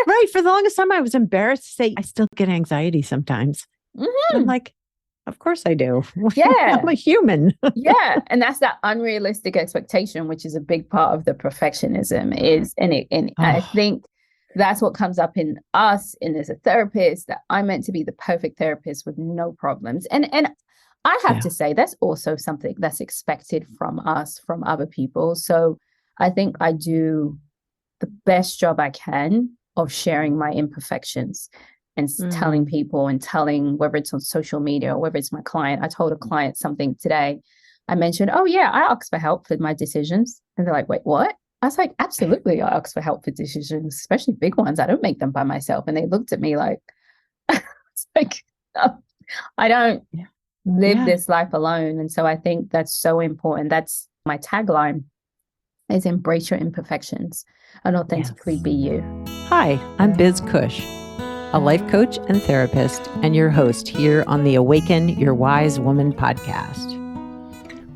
Right. For the longest time, I was embarrassed to say I still get anxiety sometimes. Mm-hmm. I'm like, of course I do. Yeah. I'm a human. Yeah. And that's that unrealistic expectation, which is a big part of the perfectionism and I Oh, think that's what comes up in us and as a therapist, that I'm meant to be the perfect therapist with no problems. And I have yeah. to say that's also something that's expected from us, from other people. So I think I do the best job I can of sharing my imperfections and telling Mm. people and telling, whether it's on social media or whether it's my client. I told a client something today. I mentioned, oh, yeah, I ask for help for my decisions. And they're like, wait, what? I was like, absolutely, I ask for help for decisions, especially big ones. I don't make them by myself. And they looked at me like, it's like, no, I don't Yeah. live Yeah. this life alone. And so I think that's so important. That's my tagline, is embrace your imperfections and Yes. authentically be you. Hi, I'm Biz Cush, a life coach and therapist, and your host here on the Awaken Your Wise Woman podcast.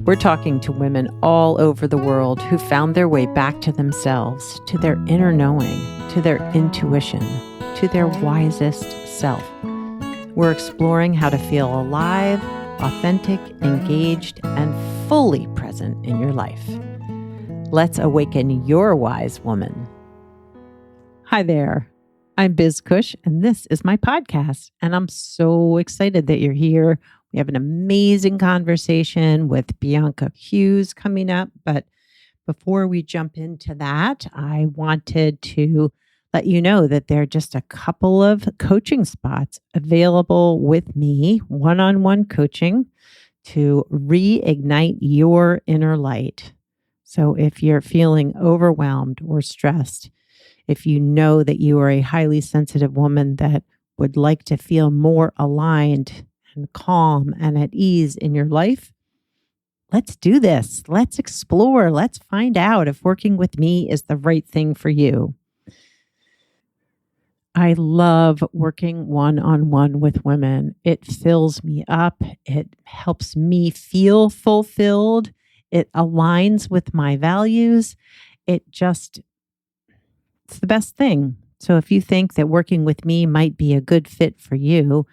We're talking to women all over the world who found their way back to themselves, to their inner knowing, to their intuition, to their wisest self. We're exploring how to feel alive, authentic, engaged, and fully present in your life. Let's awaken your wise woman. Hi there. I'm Biz Cush, and this is my podcast. And I'm so excited that you're here. We have an amazing conversation with Bianca Hughes coming up. But before we jump into that, I wanted to let you know that there are just a couple of coaching spots available with me, one-on-one coaching to reignite your inner light. So if you're feeling overwhelmed or stressed, if you know that you are a highly sensitive woman that would like to feel more aligned and calm and at ease in your life, let's do this. Let's explore. Let's find out if working with me is the right thing for you. I love working one-on-one with women. It fills me up. It helps me feel fulfilled. It aligns with my values. It's the best thing. So if you think that working with me might be a good fit for you,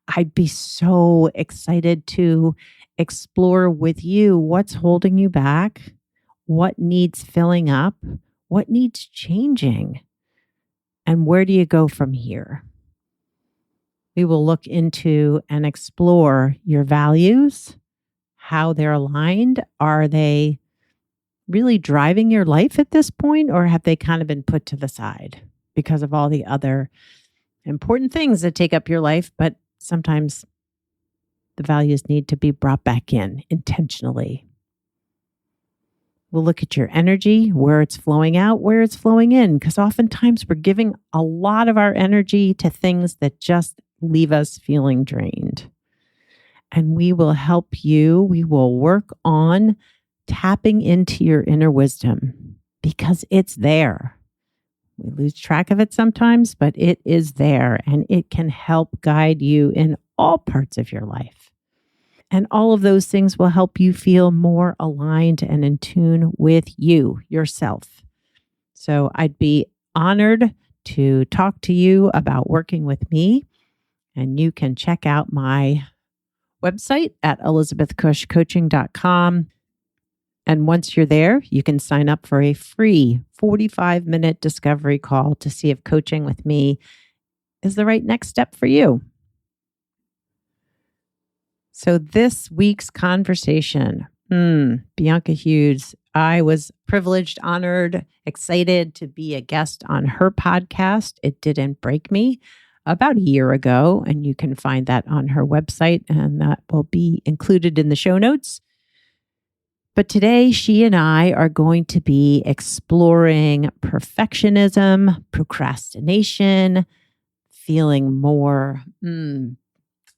I'd be so excited to explore with you what's holding you back, what needs filling up, what needs changing, and where do you go from here? We will look into and explore your values, how they're aligned. Are they really driving your life at this point, or have they kind of been put to the side because of all the other important things that take up your life? But sometimes the values need to be brought back in intentionally. We'll look at your energy, where it's flowing out, where it's flowing in, because oftentimes we're giving a lot of our energy to things that just leave us feeling drained. And we will help you. We will work on tapping into your inner wisdom because it's there. We lose track of it sometimes, but it is there and it can help guide you in all parts of your life. And all of those things will help you feel more aligned and in tune with you, yourself. So I'd be honored to talk to you about working with me. And you can check out my website at elizabethcushcoaching.com. And once you're there, you can sign up for a free 45-minute discovery call to see if coaching with me is the right next step for you. So this week's conversation, Bianca Hughes, I was privileged, honored, excited to be a guest on her podcast, It Didn't Break Me, about a year ago. And you can find that on her website, and that will be included in the show notes. But today, she and I are going to be exploring perfectionism, procrastination, feeling more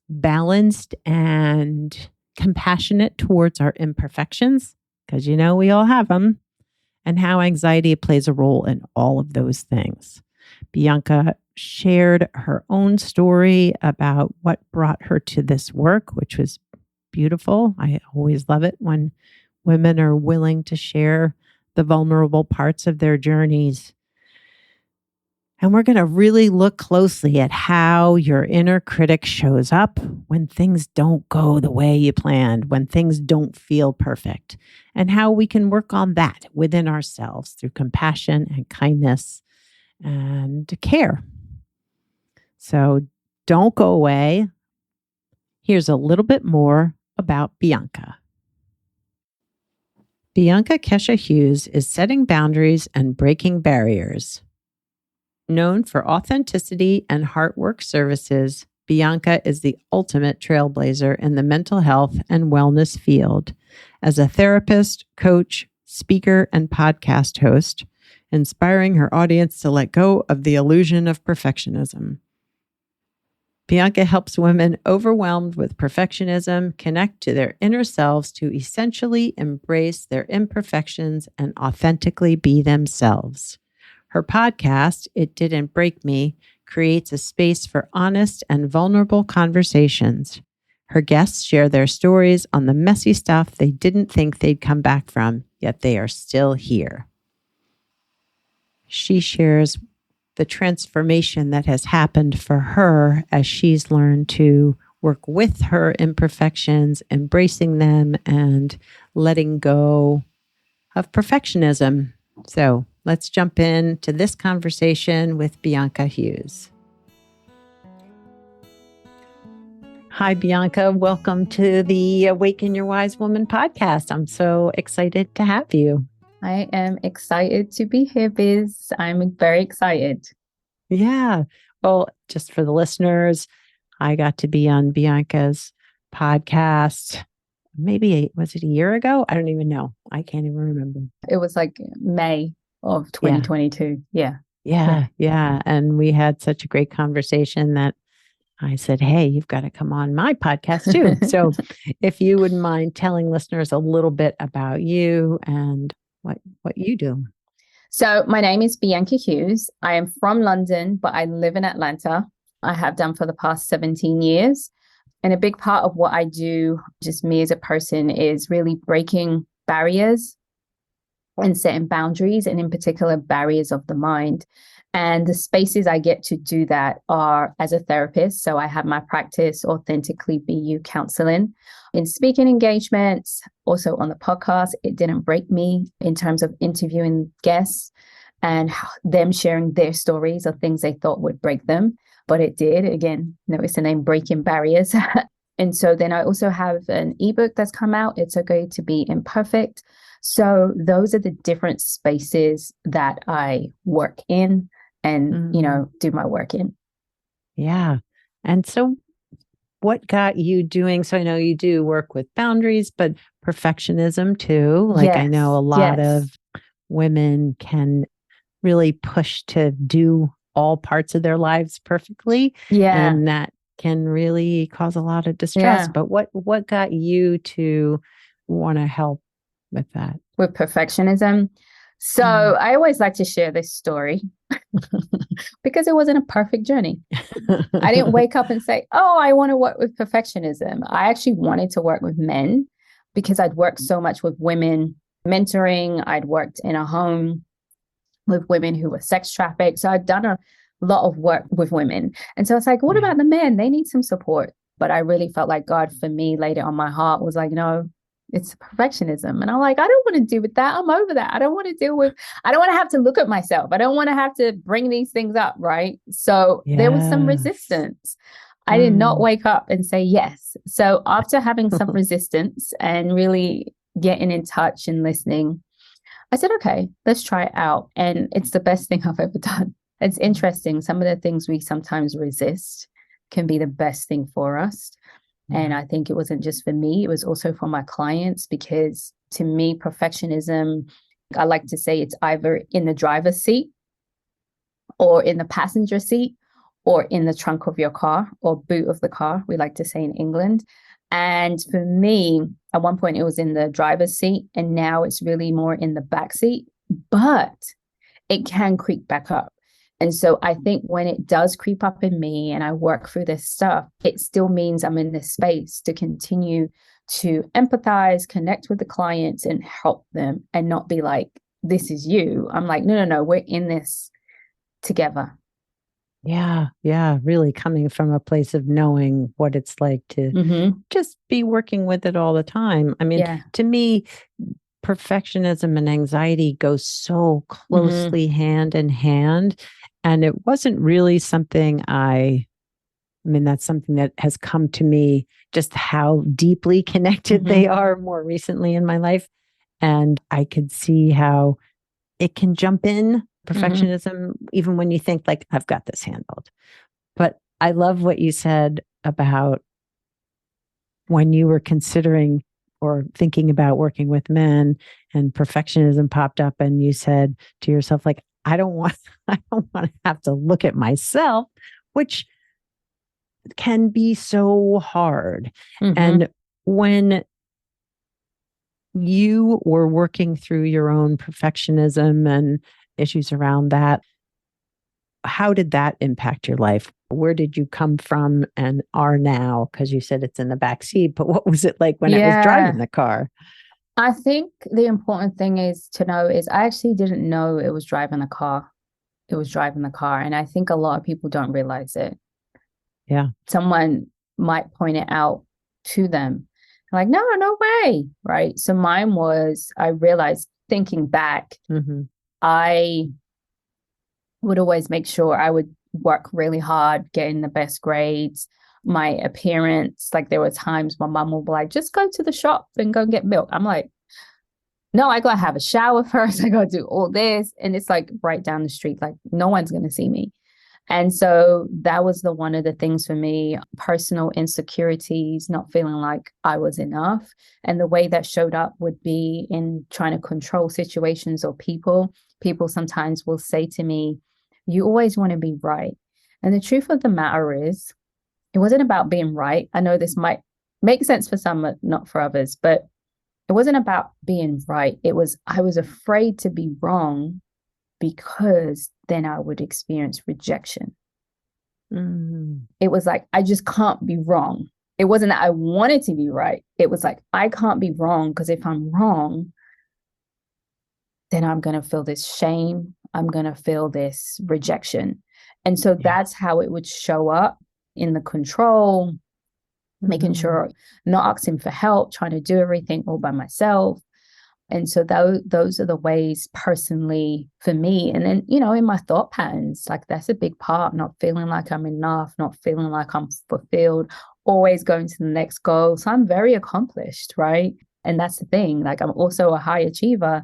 balanced and compassionate towards our imperfections, because we all have them, and how anxiety plays a role in all of those things. Bianca shared her own story about what brought her to this work, which was beautiful. I always love it when women are willing to share the vulnerable parts of their journeys. And we're going to really look closely at how your inner critic shows up when things don't go the way you planned, when things don't feel perfect, and how we can work on that within ourselves through compassion and kindness and care. So don't go away. Here's a little bit more about Bianca. Bianca Kesha Hughes is setting boundaries and breaking barriers. Known for authenticity and heart work services, Bianca is the ultimate trailblazer in the mental health and wellness field. As a therapist, coach, speaker, and podcast host, inspiring her audience to let go of the illusion of perfectionism. Bianca helps women overwhelmed with perfectionism connect to their inner selves to essentially embrace their imperfections and authentically be themselves. Her podcast, It Didn't Break Me, creates a space for honest and vulnerable conversations. Her guests share their stories on the messy stuff they didn't think they'd come back from, yet they are still here. She shares the transformation that has happened for her as she's learned to work with her imperfections, embracing them, and letting go of perfectionism. So let's jump into this conversation with Bianca Hughes. Hi, Bianca. Welcome to the Awaken Your Wise Woman podcast. I'm so excited to have you. I am excited to be here, Biz. I'm very excited. Yeah. Well, just for the listeners, I got to be on Bianca's podcast. Maybe, was it a year ago? I don't even know. I can't even remember. It was like May of 2022. Yeah. And we had such a great conversation that I said, hey, you've got to come on my podcast too. So if you wouldn't mind telling listeners a little bit about you and what you do. So my name is Bianca Hughes. I am from London, but I live in Atlanta. I have done for the past 17 years. And a big part of what I do, just me as a person, is really breaking barriers and setting boundaries, and in particular, barriers of the mind. And the spaces I get to do that are as a therapist. So I have my practice, Authentically Be You Counseling, in speaking engagements, also on the podcast, It Didn't Break Me, in terms of interviewing guests and them sharing their stories of things they thought would break them. But it did. Again, notice the name Breaking Barriers. And so then I also have an ebook that's come out. It's okay to be imperfect. So those are the different spaces that I work in and, do my work in. Yeah. And so what got you doing? So I know you do work with boundaries, but perfectionism too. Like I know a lot of women can really push to do all parts of their lives perfectly. Yeah. And that can really cause a lot of distress. Yeah. But what got you to want to help with that? With perfectionism. So I always like to share this story because it wasn't a perfect journey. I didn't wake up and say, oh, I want to work with perfectionism. I actually wanted to work with men because I'd worked so much with women, mentoring. I'd worked in a home with women who were sex trafficked. So I'd done a lot of work with women. And so it's like, what about the men? They need some support. But I really felt like God, for me, laid it on my heart, was like, no, it's perfectionism. And I'm like, I don't want to deal with that. I'm over that. I don't want to have to look at myself. I don't want to have to bring these things up. Right. So there was some resistance. I did not wake up and say yes. So after having some resistance and really getting in touch and listening, I said, okay, let's try it out. And it's the best thing I've ever done. It's interesting. Some of the things we sometimes resist can be the best thing for us. And I think it wasn't just for me, it was also for my clients, because to me, perfectionism, I like to say it's either in the driver's seat or in the passenger seat or in the trunk of your car or boot of the car, we like to say in England. And for me, at one point it was in the driver's seat, and now it's really more in the back seat, but it can creep back up. And so I think when it does creep up in me and I work through this stuff, it still means I'm in this space to continue to empathize, connect with the clients and help them, and not be like, this is you. I'm like, no, we're in this together. Yeah. Yeah. Really coming from a place of knowing what it's like to Mm-hmm. just be working with it all the time. I mean, Yeah. to me, perfectionism and anxiety go so Mm-hmm. closely hand in hand. And it wasn't really something I mean, that's something that has come to me just how deeply connected they Mm-hmm. are more recently in my life. And I could see how it can jump in Mm-hmm. perfectionism, even when you think, like, I've got this handled. But I love what you said about when you were considering or thinking about working with men and perfectionism popped up and you said to yourself, like, I don't want, I don't want to have to look at myself, which can be so hard. Mm-hmm. And when you were working through your own perfectionism and issues around that, how did that impact your life? Where did you come from and are now? Because you said it's in the back seat, but what was it like when it was driving Yeah. the car? I think the important thing is to know is I actually didn't know it was driving the car. It was driving the car. And I think a lot of people don't realize it. Yeah. Someone might point it out to them. Like, no, no way. Right. So mine was, I realized thinking back, Hmm. I would always make sure I would work really hard, getting the best grades. My appearance, like there were times my mom would be like, just go to the shop and go and get milk. I'm like, no, I gotta have a shower first. I gotta do all this. And it's like right down the street, like no one's gonna see me. And so that was the one of the things for me, personal insecurities, not feeling like I was enough. And the way that showed up would be in trying to control situations or people. People sometimes will say to me, you always want to be right. And the truth of the matter is, it wasn't about being right. I know this might make sense for some, but not for others, but it wasn't about being right. It was, I was afraid to be wrong because then I would experience rejection. Mm. It was like, I just can't be wrong. It wasn't that I wanted to be right. It was like, I can't be wrong because if I'm wrong, then I'm going to feel this shame. I'm going to feel this rejection. And so Yeah. that's how it would show up in the control, making Hmm. sure not asking for help, trying to do everything all by myself. And so those are the ways personally for me. And then, in my thought patterns, like that's a big part, not feeling like I'm enough, not feeling like I'm fulfilled, always going to the next goal. So I'm very accomplished, right? And that's the thing. Like I'm also a high achiever,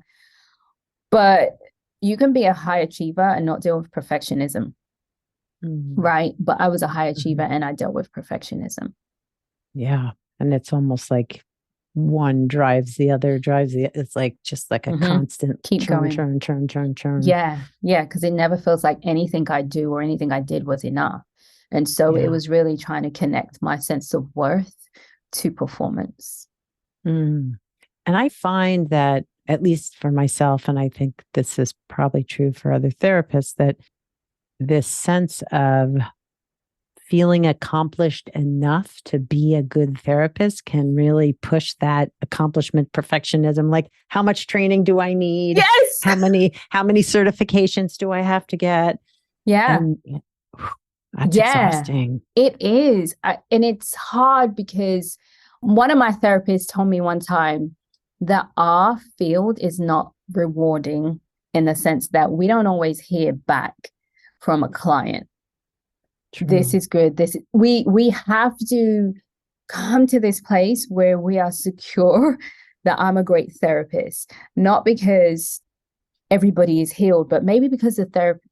but you can be a high achiever and not deal with perfectionism, Hmm. right? But I was a high achiever Hmm. and I dealt with perfectionism. Yeah. And it's almost like one drives the other, drives the, it's like just like a Mm-hmm. constant Keep churn, going. churn, churn, churn, churn. Yeah, yeah, because it never feels like anything I do or anything I did was enough. And so it Yeah. was really trying to connect my sense of worth to performance. Mm. And I find that, at least for myself, and I think this is probably true for other therapists, that this sense of feeling accomplished enough to be a good therapist can really push that accomplishment perfectionism. Like, how much training do I need? Yes. How many certifications do I have to get? Yeah. And that's Yeah, exhausting. it is. And it's hard because one of my therapists told me one time that our field is not rewarding in the sense that we don't always hear back from a client. This True. is good. We have to come to this place where we are secure that I'm a great therapist, not because everybody is healed, but maybe because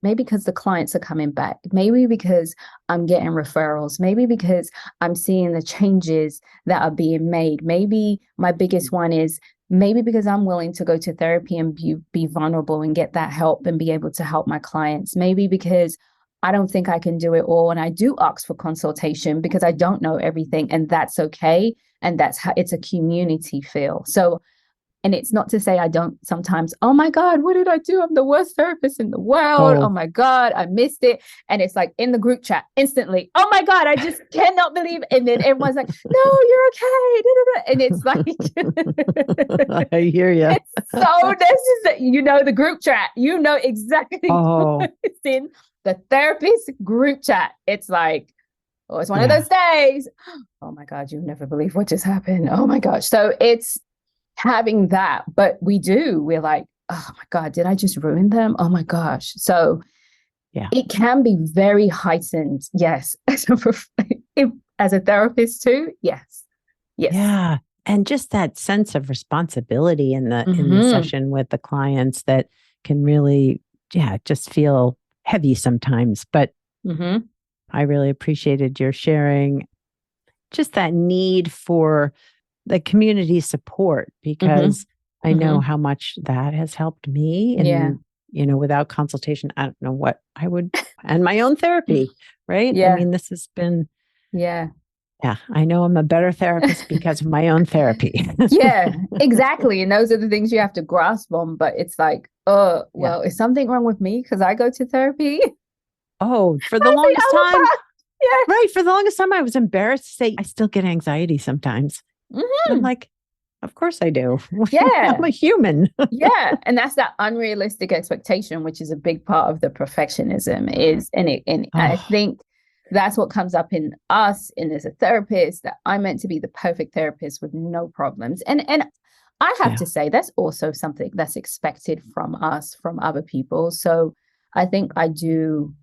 maybe because the clients are coming back, maybe because I'm getting referrals, maybe because I'm seeing the changes that are being made. Maybe my biggest one is maybe because I'm willing to go to therapy and be vulnerable and get that help and be able to help my clients. Maybe because I don't think I can do it all. And I do ask for consultation because I don't know everything. And that's okay. And that's how it's a community feel. So and it's not to say I don't sometimes, oh my God, what did I do? I'm the worst therapist in the world. Oh Oh, my God, I missed it. And it's like in the group chat instantly, oh my God, I just cannot believe it. And then everyone's like, no, you're okay. And it's like, I hear you. it's so necessary. The group chat, exactly what Oh, it's in. the therapist group chat, it's like, oh, it's one of Yeah. those days. Oh my God, you'll never believe what just happened. Oh my gosh. So it's having that, but we're like, oh my God, did I just ruin them? Oh my gosh. So Yeah. it can be very heightened. Yes. As a therapist too. Yes. Yes. Yeah. And just that sense of responsibility in the Mm-hmm. session with the clients that can really, yeah, just feel heavy sometimes. But Mm-hmm. I really appreciated your sharing just that need for the community support Mm-hmm. because I know Mm-hmm. how much that has helped me. Yeah. And, without consultation, I don't know what I would, and my own therapy, right? I Yeah. mean, this has been, Yeah. yeah, I know I'm a better therapist because of my own therapy. Yeah, exactly. And those are the things you have to grasp on. But it's like, oh, Yeah. well, is something wrong with me because I go to therapy? Oh, for the I think longest I'm a time, bad. right? For the longest time, I was embarrassed to say I still get anxiety sometimes. Yeah. And I'm Hmm. like, of course I do. I'm Yeah. a human. Yeah. And that's that unrealistic expectation, which is a big part of the perfectionism is, and I Oh, think that's what comes up in us and as a therapist that I'm meant to be the perfect therapist with no problems. And I have yeah. to say that's also something that's expected from us, from other people. So I think I do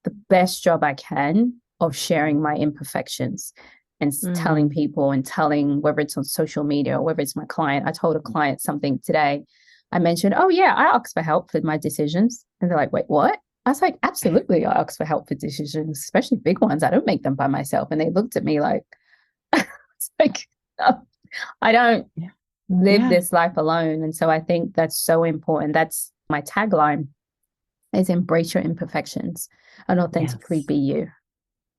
the best job I can of sharing my imperfections and telling Mm. people and telling whether it's on social media or whether it's my client. I told a client something today. I mentioned, oh yeah, I ask for help with my decisions. And they're like, wait, what? I was like, absolutely, I ask for help for decisions, especially big ones. I don't make them by myself. And they looked at me like, it's like, no, I don't Yeah. live Yeah. this life alone. And so I think that's so important. That's my tagline is embrace your imperfections and authentically Yes. be you.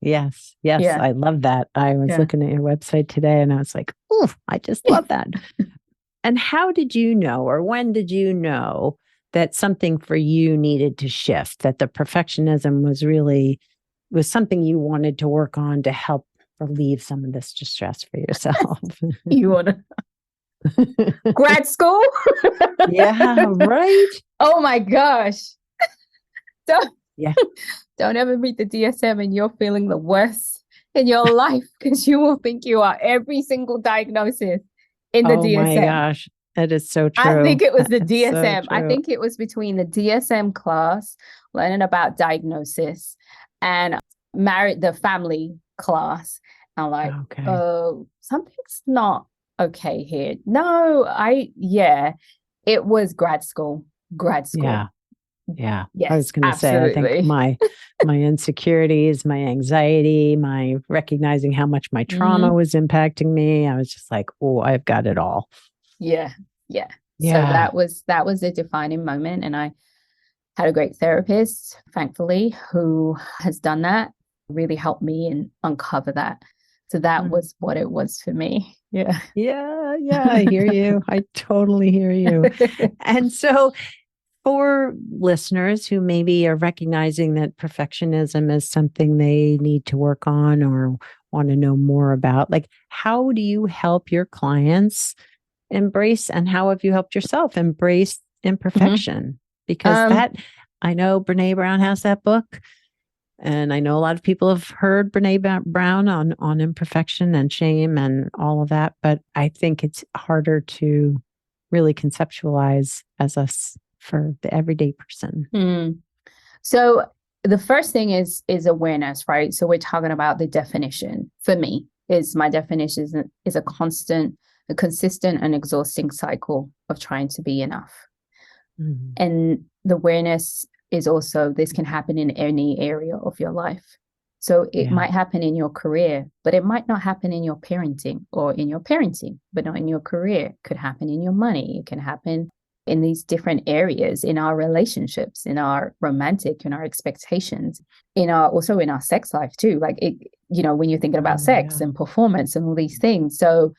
Yes. Yes. Yeah. I love that. I was Yeah. looking at your website today and I was like, oh, I just love that. And how did you know, or when did you know that something for you needed to shift, that the perfectionism was something you wanted to work on to help relieve some of this distress for yourself? You want to grad school? Yeah, right. Oh my gosh. Don't, Yeah. don't ever read the DSM and you're feeling the worst in your life because you will think you are every single diagnosis in the Oh my DSM. gosh. That is so I think true. it was That the is so DSM. I true. think it was between the DSM class, learning about diagnosis, and married the family class. I'm like, Okay. oh, something's not okay here. No, yeah, it was grad school. Grad Yeah. school. Yeah. I Yes, was going to say, I think absolutely. my insecurities, my anxiety, my recognizing how much my trauma Hmm. was impacting me, I was just like, oh, I've got it all. Yeah, yeah. So Yeah. that was a defining moment, and I had a great therapist, thankfully, who has done that, really helped me and uncover that. So that Mm. was what it was for me. Yeah. Yeah. Yeah. I hear you. I totally hear you. And so, for listeners who maybe are recognizing that perfectionism is something they need to work on or want to know more about, like, how do you help your clients embrace, and how have you helped yourself embrace Mhm. imperfection? Because Um, that, I know Brene Brown has that book, and I know a lot of people have heard Brown on imperfection and shame and all of that, but I think it's harder to really conceptualize as us for the everyday person. hmm. So the first thing is awareness, right? So we're talking about the definition. For me, is my definition is a consistent and exhausting cycle of trying to be enough. Mhm. And the awareness is also this can happen in any area of your life. So it Yeah. might happen in your career, but it might not happen in your parenting, or in your parenting, but not in your career. It could happen in your money. It can happen in these different areas, in our relationships, in our romantic, in our expectations, in our sex life too. Like it, when you're thinking about Oh, sex yeah. and performance and all these things. So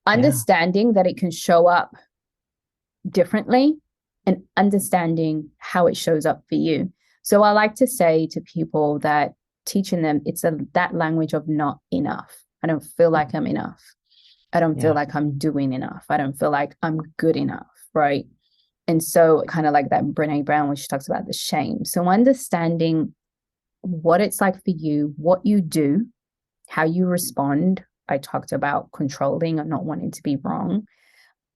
Yeah. understanding that it can show up differently and understanding how it shows up for you. So I like to say to people that teaching them that language of not enough. I don't feel like I'm enough. I don't feel Yeah. like I'm doing enough. I don't feel like I'm good enough, right? And so kind of like that Brene Brown, when she talks about the shame. So understanding what it's like for you, what you do, how you respond. I talked about controlling and not wanting to be wrong.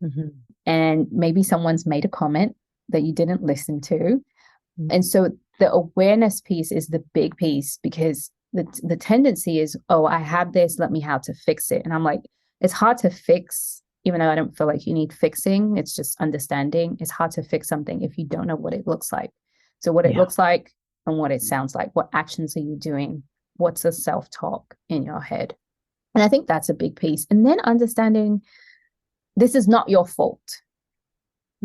Mm-hmm. And maybe someone's made a comment that you didn't listen to. Mm-hmm. And so the awareness piece is the big piece, because the tendency is, oh, I have this, let me how to fix it. And I'm like, it's hard to fix, even though I don't feel like you need fixing. It's just understanding. It's hard to fix something if you don't know what it looks like. So what it looks like and what it sounds like, what actions are you doing? What's the self-talk in your head? And I think that's a big piece. And then understanding this is not your fault.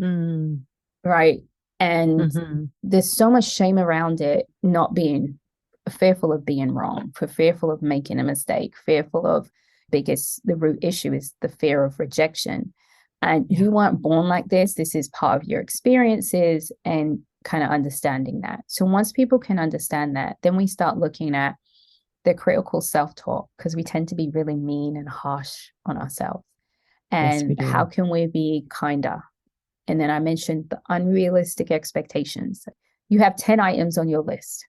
Mm. Right. And Mm-hmm. there's so much shame around it, not being fearful of being wrong, fearful of making a mistake, fearful of the root issue is the fear of rejection. And you weren't born like this. This is part of your experiences, and kind of understanding that. So once people can understand that, then we start looking at the critical self-talk, because we tend to be really mean and harsh on ourselves. Yes, we And how do. can we be kinder? And then I mentioned the unrealistic expectations. You have 10 items on your list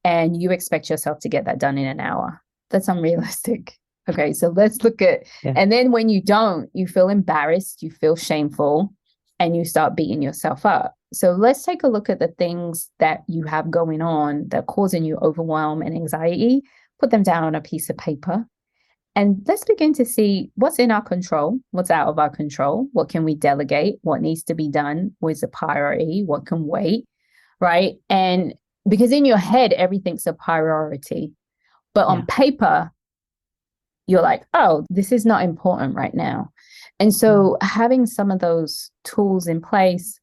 and you expect yourself to get that done in an hour. That's unrealistic. Okay, so let's look at, and then when you don't, you feel embarrassed, you feel shameful, and you start beating yourself up. So let's take a look at the things that you have going on that are causing you overwhelm and anxiety. Put them down on a piece of paper. And let's begin to see what's in our control, what's out of our control, what can we delegate, what needs to be done, what's a priority, what can wait, right? And because in your head, everything's a priority. But on paper, you're like, oh, this is not important right now. And so having some of those tools in place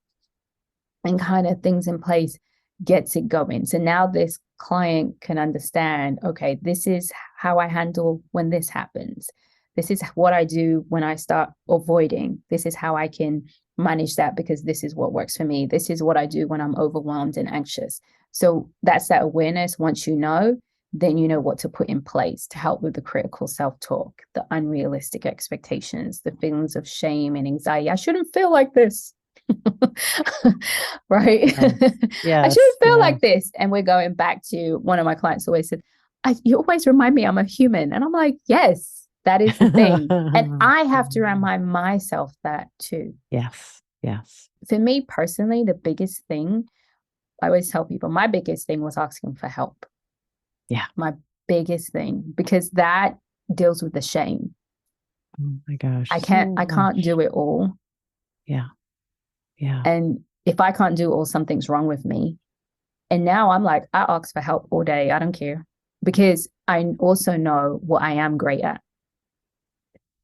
and kind of things in place gets it going. So now this client can understand, okay, this is how I handle when this happens. This is what I do when I start avoiding. This is how I can manage that, because this is what works for me. This is what I do when I'm overwhelmed and anxious. So that's that awareness. Once you know, then you know what to put in place to help with the critical self-talk, the unrealistic expectations, the feelings of shame and anxiety. I shouldn't feel like this. Right? I shouldn't feel like this. And we're going back to one of my clients always said, you always remind me I'm a human. And I'm like, yes, that is the thing. And I have to remind myself that too. Yes. For me personally, the biggest thing, I always tell people, my biggest thing was asking for help. Yeah. My biggest thing, because that deals with the shame. Oh my gosh. I can't do it all. Yeah. And if I can't do it all, something's wrong with me. And now I'm like, I ask for help all day. I don't care, because I also know what I am great at.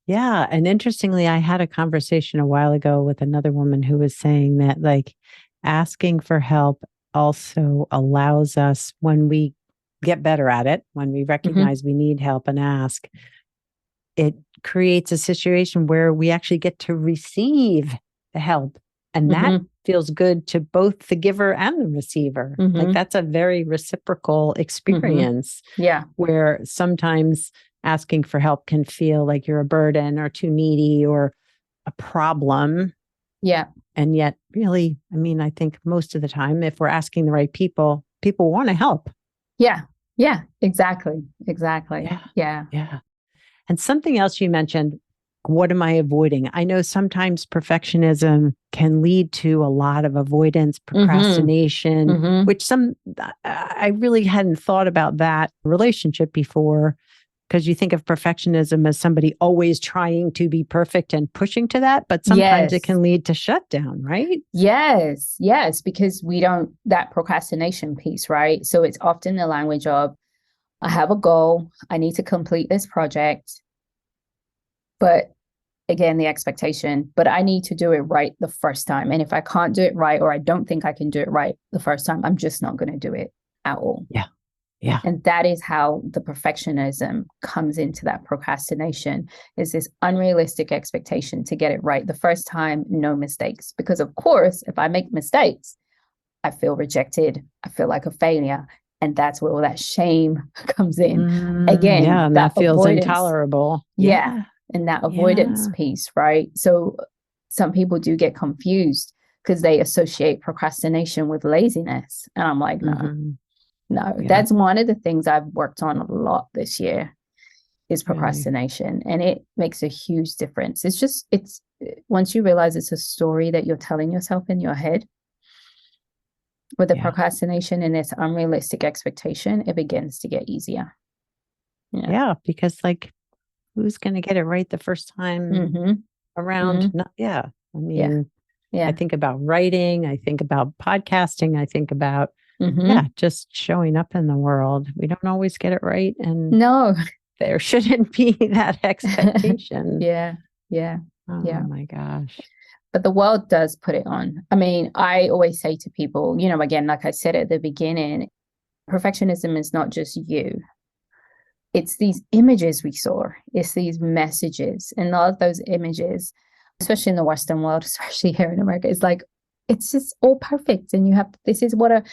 Yeah. And interestingly, I had a conversation a while ago with another woman who was saying that, like, asking for help also allows us, when we get better at it, when we recognize we need help and ask, it creates a situation where we actually get to receive the help. And that feels good to both the giver and the receiver. Like, that's a very reciprocal experience. Yeah. Where sometimes asking for help can feel like you're a burden or too needy or a problem. Yeah. And yet, really, I mean, I think most of the time, if we're asking the right people, people want to help. Yeah. Yeah. Exactly. Yeah. And something else you mentioned, what am I avoiding? I know sometimes perfectionism can lead to a lot of avoidance, procrastination, which I really hadn't thought about that relationship before, because you think of perfectionism as somebody always trying to be perfect and pushing to that, but sometimes it can lead to shutdown, right? Yes, because we don't, that procrastination piece, right? So it's often the language of, I have a goal, I need to complete this project, but again, the expectation, but I need to do it right the first time. And if I can't do it right, or I don't think I can do it right the first time, I'm just not going to do it at all. Yeah. And that is how the perfectionism comes into that procrastination, is this unrealistic expectation to get it right the first time, no mistakes. Because of course, if I make mistakes, I feel rejected. I feel like a failure. And that's where all that shame comes in. Again, and that feels intolerable. Yeah. And that avoidance piece, right? So some people do get confused because they associate procrastination with laziness. And I'm like, no. No, Yeah. that's one of the things I've worked on a lot this year is Really. procrastination. And it makes a huge difference. It's once you realize it's a story that you're telling yourself in your head with the Yeah. procrastination and this unrealistic expectation, it begins to get easier. Yeah. Yeah. Because like, who's going to get it right the first time Mm-hmm. around? Mm-hmm. No, yeah. I Yeah. mean, I Yeah. think about writing, I think about podcasting, I think about, yeah, Mm-hmm. just showing up in the world. We don't always get it right. And No. there shouldn't be that expectation. Yeah. Yeah. Oh Yeah. my gosh. But the world does put it on. I mean, I always say to people, again, like I said at the beginning, perfectionism is not just you. It's these images we saw, it's these messages. And a lot of those images, especially in the Western world, especially here in America, it's like, it's just all perfect. And this is what a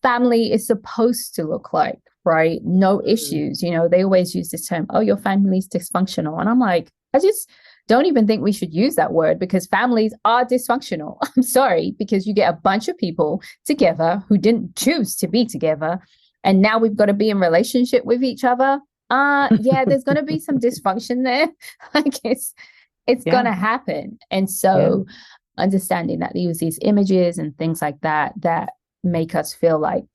family is supposed to look like, right? No Mm. issues. They always use this term, oh, your family's dysfunctional. And I'm like, I just don't even think we should use that word because families are dysfunctional. I'm sorry, because you get a bunch of people together who didn't choose to be together. And now we've got to be in relationship with each other. Yeah, there's gonna be some dysfunction there. Like it's Yeah. gonna happen. And Yeah. so understanding that they use these images and things like that make us feel like,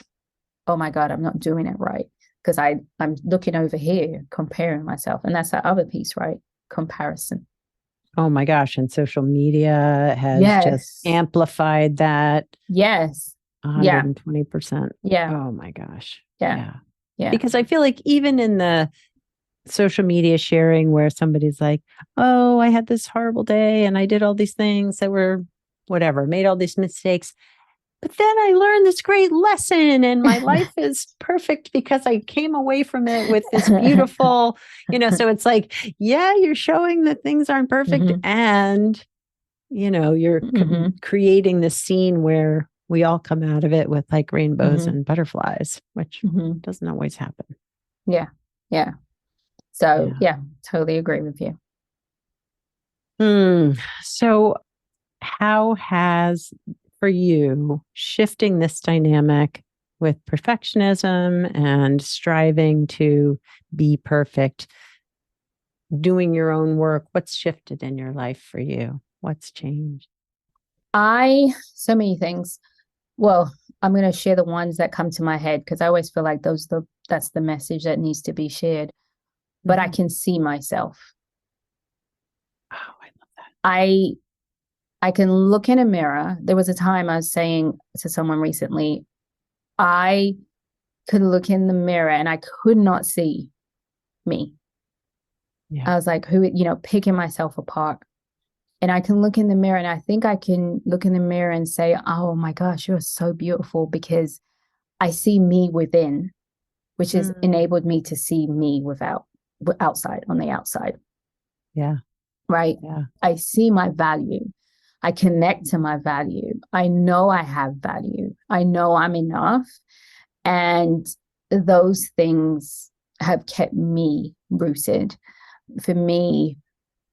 oh my God, I'm not doing it right. Because I'm looking over here, comparing myself. And that's that other piece, right? Comparison. Oh my gosh. And social media has just Yes. amplified that Yes. Yeah. 120%. Yeah. Oh my gosh. Yeah. Yeah. Yeah. Because I feel like even in the social media sharing where somebody's like, oh, I had this horrible day and I did all these things that were whatever, made all these mistakes. But then I learned this great lesson and my life is perfect because I came away from it with this beautiful, so it's like, yeah, you're showing that things aren't perfect. Mm-hmm. And, you're Mm-hmm. creating this scene where we all come out of it with like rainbows Mm-hmm. and butterflies, which Mm-hmm. doesn't always happen. Yeah. Yeah. So Yeah. yeah, totally agree with you. So, how has for you shifting this dynamic with perfectionism and striving to be perfect, doing your own work, what's shifted in your life for you? What's changed? So many things. Well, I'm going to share the ones that come to my head because I always feel like that's the message that needs to be shared. But I Mhm. can see myself. Oh, I love that. I can look in a mirror. There was a time I was saying to someone recently, I could look in the mirror and I could not see me. Yeah. I was like, who, picking myself apart. And I can look in the mirror and I think I can look in the mirror and say, oh my gosh, you're so beautiful because I see me within, which has Mm. enabled me to see me outside on the outside. Yeah. Right. Yeah. I see my value. I connect to my value. I know I have value. I know I'm enough. And those things have kept me rooted for me.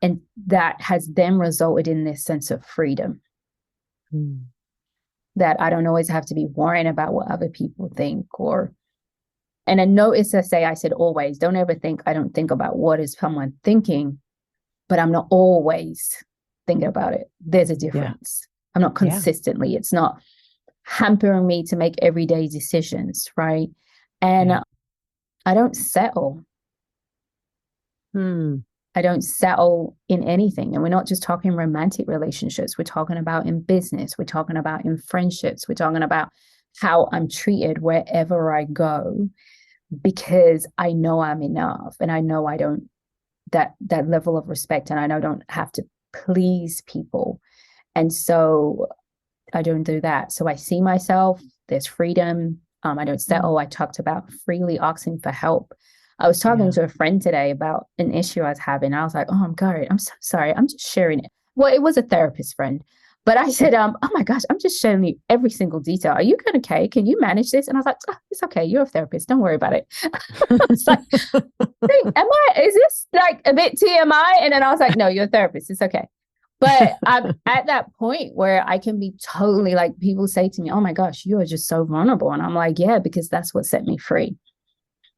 And that has then resulted in this sense of freedom Mm. that I don't always have to be worrying about what other people think and I notice I said always, don't ever think I don't think about what is someone thinking, but I'm not always thinking about it. There's a Yeah. difference. I'm not Yeah. consistently. It's not hampering me to make everyday decisions, right? And Yeah. I don't settle. Hmm. I don't settle in anything. And we're not just talking romantic relationships. We're talking about in business. We're talking about in friendships. We're talking about how I'm treated wherever I go because I know I'm enough and I know I don't that level of respect and I know I don't have to please people. And so I don't do that. So I see myself, there's freedom. I don't settle. I talked about freely asking for help. I was talking Yeah. to a friend today about an issue I was having. I was like, oh, I'm good. I'm so sorry. I'm just sharing it. Well, it was a therapist friend. But I said, oh my gosh, I'm just showing you every single detail. Are you good? Okay. Can you manage this? And I was like, oh, it's okay. You're a therapist. Don't worry about it. It's like, is this like a bit TMI? And then I was like, no, you're a therapist. It's okay. But I'm at that point where I can be totally like, people say to me, oh my gosh, you are just so vulnerable. And I'm like, yeah, because that's what set me free.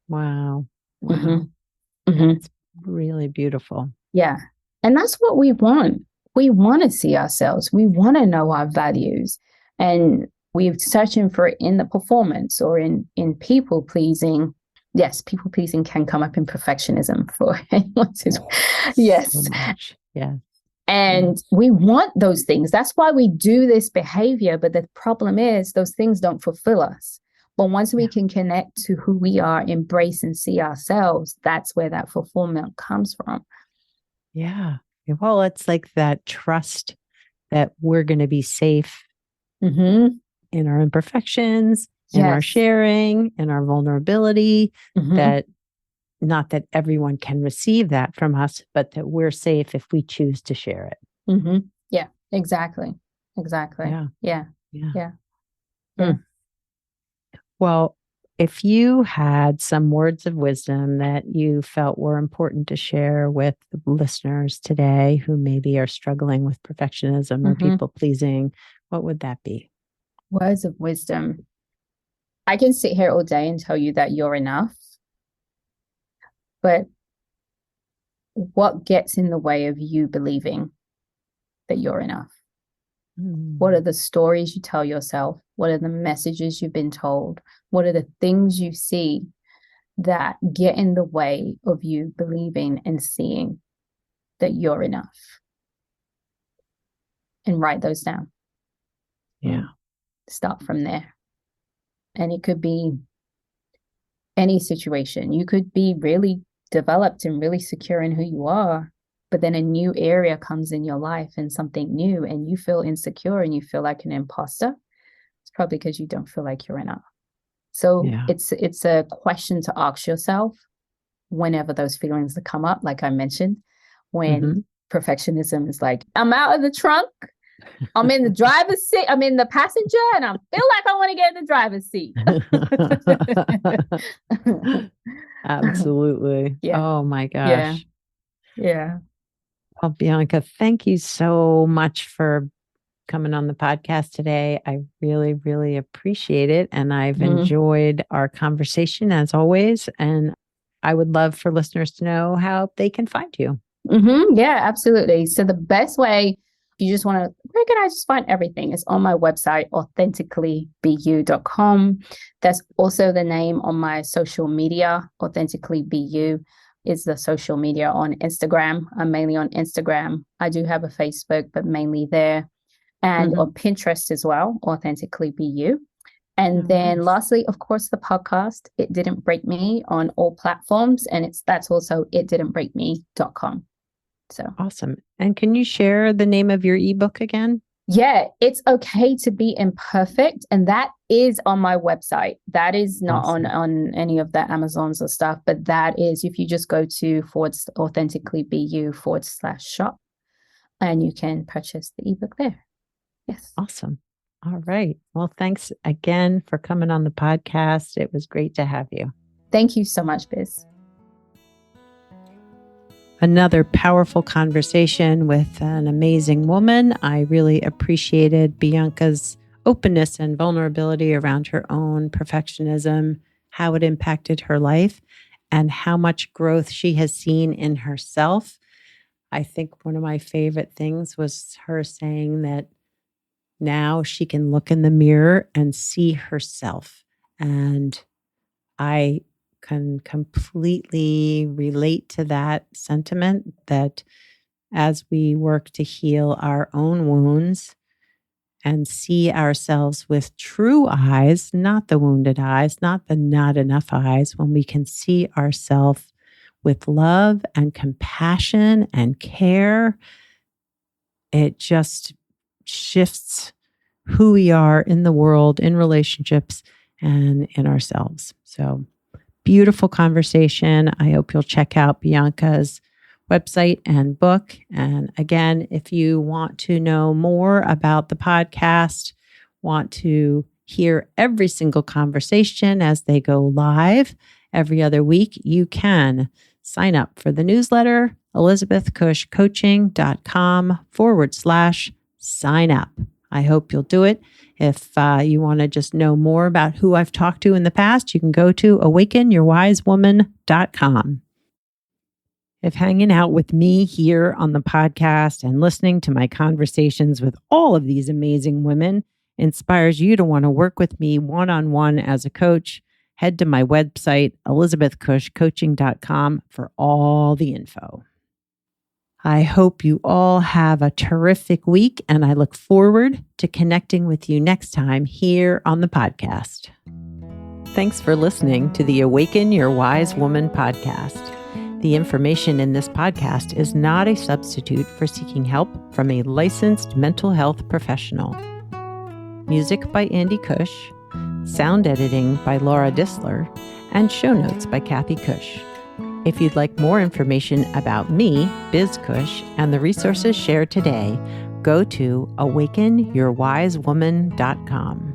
Wow. Wow. Mm-hmm. Mm-hmm. That's really beautiful. Yeah. And that's what we want. We want to see ourselves. We want to know our values. And we're searching for it in the performance or in people pleasing. Yes, people pleasing can come up in perfectionism for anyone who's, yes. So much. Yeah. And we want those things. That's why we do this behavior. But the problem is those things don't fulfill us. But once we can connect to who we are, embrace and see ourselves, that's where that fulfillment comes from. Yeah. Well, it's like that trust that we're going to be safe in our imperfections, in our sharing, in our vulnerability, that not that everyone can receive that from us, but that we're safe if we choose to share it. Yeah, exactly. Exactly. Yeah. Well, if you had some words of wisdom that you felt were important to share with the listeners today who maybe are struggling with perfectionism or people pleasing, what would that be? Words of wisdom. I can sit here all day and tell you that you're enough, but what gets in the way of you believing that you're enough? What are the stories you tell yourself? What are the messages you've been told? What are the things you see that get in the way of you believing and seeing that you're enough? And write those down. Yeah. Start from there. And it could be any situation. You could be really developed and really secure in who you are, but then a new area comes in your life and something new, and you feel insecure and you feel like an imposter. It's probably because you don't feel like you're enough. So it's a question to ask yourself whenever those feelings that come up, like I mentioned, when perfectionism is like, I'm out of the trunk, I'm in the driver's seat, I'm in the passenger, and I feel like I want to get in the driver's seat. Absolutely. Yeah. Oh my gosh. Yeah. Well, Bianca, thank you so much for coming on the podcast today. I really, really appreciate it. And I've enjoyed our conversation as always. And I would love for listeners to know how they can find you. Yeah, absolutely. So the best way, if you just want to, where can I just find everything? It's on my website, authenticallybu.com. That's also the name on my social media. Authentically Be You is the social media on Instagram. I'm mainly on Instagram. I do have a Facebook, but mainly there. And on Pinterest as well, Authentically Be You. And then lastly, of course, the podcast, It Didn't Break Me, on all platforms. And that's also itdidn'tbreakme.com. So awesome. And can you share the name of your ebook again? Yeah, It's Okay to Be Imperfect. And that is on my website. That is not on any of the Amazons or stuff, but that is, if you just go to authenticallybu.com/shop, and you can purchase the ebook there. Yes. Awesome. All right. Well, thanks again for coming on the podcast. It was great to have you. Thank you so much, Biz. Another powerful conversation with an amazing woman. I really appreciated Bianca's openness and vulnerability around her own perfectionism, how it impacted her life, and how much growth she has seen in herself. I think one of my favorite things was her saying that now she can look in the mirror and see herself. And I can completely relate to that sentiment, that as we work to heal our own wounds and see ourselves with true eyes, not the wounded eyes, not the not enough eyes, when we can see ourselves with love and compassion and care, it just shifts who we are in the world, in relationships, and in ourselves. So beautiful conversation. I hope you'll check out Bianca's website and book. And again, if you want to know more about the podcast, want to hear every single conversation as they go live every other week, you can sign up for the newsletter elizabethcushcoaching.com/sign up. I hope you'll do it. If you want to just know more about who I've talked to in the past, you can go to awakenyourwisewoman.com. If hanging out with me here on the podcast and listening to my conversations with all of these amazing women inspires you to want to work with me one-on-one as a coach, head to my website, elizabethcushcoaching.com, for all the info. I hope you all have a terrific week, and I look forward to connecting with you next time here on the podcast. Thanks for listening to the Awaken Your Wise Woman podcast. The information in this podcast is not a substitute for seeking help from a licensed mental health professional. Music by Andy Cush, sound editing by Laura Disler, and show notes by Kathy Cush. If you'd like more information about me, Biz Cush, and the resources shared today, go to awakenyourwisewoman.com.